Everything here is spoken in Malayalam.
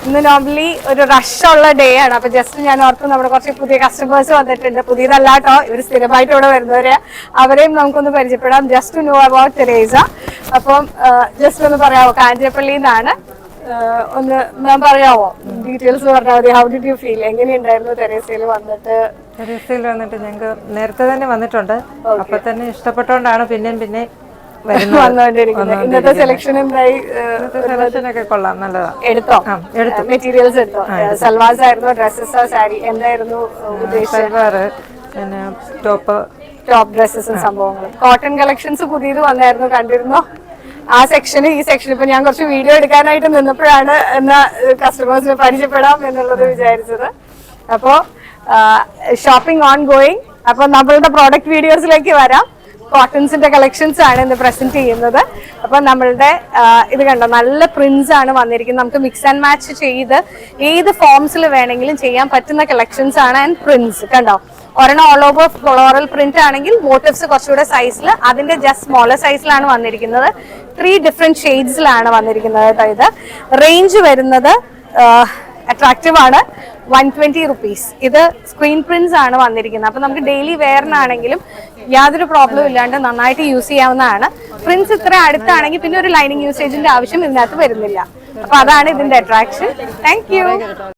ഇന്ന് നോർമലി ഒരു റഷുള്ള ഡേ ആണ്. അപ്പൊ ജസ്റ്റ് ഞാൻ ഓർത്ത് നമ്മുടെ കുറച്ച് പുതിയ കസ്റ്റമേഴ്സ് വന്നിട്ടുണ്ട്. പുതിയതല്ല കേട്ടോ, ഇവർ സ്ഥിരമായിട്ട് ഇവിടെ വരുന്നവര്. അവരെയും നമുക്കൊന്ന് പരിചയപ്പെടാം. Just know about Teresa. അപ്പം ജസ്റ്റ് ഒന്ന് പറയാമോ, കാഞ്ഞിരപ്പള്ളിയിൽ നിന്നാണ്. ഒന്ന് ഞാൻ പറയാമോ, ഡീറ്റെയിൽസ് പറഞ്ഞാൽ മതി. How did you feel? എങ്ങനെയുണ്ടായിരുന്നു തെരേസയിൽ വന്നിട്ട്? തെരേസയിൽ വന്നിട്ട് ഞങ്ങൾക്ക് നേരത്തെ തന്നെ വന്നിട്ടുണ്ട്. അപ്പൊ തന്നെ ഇഷ്ടപ്പെട്ടോണ്ടാണ് പിന്നെയും പിന്നെ വന്നുകൊണ്ടിരിക്കുന്നത്. ഇന്നത്തെ സെലക്ഷൻ എന്തായി? സെലക്ഷനൊക്കെ കൊള്ളാം, നല്ലതാ. എടുത്തോ? മെറ്റീരിയൽസ് എടുത്തോ? സൽവാസ് ആയിരുന്നോ, ഡ്രസ്സസ്, സാരി, എന്തായിരുന്നു ഉദ്ദേശിച്ചത്? പിന്നെ ടോപ്പ് ഡ്രസ്സസും സംഭവങ്ങളും. കോട്ടൺ കളക്ഷൻസ് പുതിയത് വന്നായിരുന്നു, കണ്ടിരുന്നോ? ആ സെക്ഷന് ഈ സെക്ഷൻ ഇപ്പൊ ഞാൻ കുറച്ച് വീഡിയോ എടുക്കാനായിട്ട് നിന്നപ്പോഴാണ് എന്നാ കസ്റ്റമേഴ്സിനെ പരിചയപ്പെടാം എന്നുള്ളത് വിചാരിച്ചത്. അപ്പോ ഷോപ്പിംഗ് ഓൺ ഗോയിങ്. അപ്പൊ നമ്മളുടെ പ്രോഡക്റ്റ് വീഡിയോസിലേക്ക് വരാം. കോട്ടൺസിന്റെ കളക്ഷൻസ് ആണ് ഇന്ന് പ്രസന്റ് ചെയ്യുന്നത്. അപ്പൊ നമ്മളുടെ ഇത് കണ്ടോ, നല്ല പ്രിന്റ്സ് ആണ് വന്നിരിക്കുന്നത്. നമുക്ക് മിക്സ് ആൻഡ് മാച്ച് ചെയ്ത് ഏത് ഫോംസിൽ വേണമെങ്കിലും ചെയ്യാൻ പറ്റുന്ന കളക്ഷൻസ് ആണ്. ആൻഡ് പ്രിന്റ്സ് കണ്ടോ, ഒരെണ്ണം ഓൾ ഓവർ ഫ്ലോറൽ പ്രിന്റ് ആണെങ്കിൽ മോട്ടീവ്സ് കുറച്ചുകൂടെ സൈസിൽ, അതിന്റെ ജസ്റ്റ് സ്മോളർ സൈസിലാണ് വന്നിരിക്കുന്നത്. 3 ഡിഫറെന്റ് ഷെയ്ഡ്സിലാണ് വന്നിരിക്കുന്നത്. ഇത് റേഞ്ച് വരുന്നത് അട്രാക്റ്റീവ് ആണ്. 120 റുപ്പീസ്. ഇത് സ്ക്രീൻ പ്രിന്റ്സ് ആണ് വന്നിരിക്കുന്നത്. അപ്പൊ നമുക്ക് ഡെയിലി വെയറിനാണെങ്കിലും യാതൊരു പ്രോബ്ലം ഇല്ലാണ്ട് നന്നായിട്ട് യൂസ് ചെയ്യാവുന്നതാണ്. പ്രിന്റ്സ് ഇത്ര അടുത്താണെങ്കിൽ പിന്നെ ഒരു ലൈനിങ് യൂസേജിന്റെ ആവശ്യം ഇതിനകത്ത് വരുന്നില്ല. അപ്പൊ അതാണ് ഇതിന്റെ അട്രാക്ഷൻ. Thank you.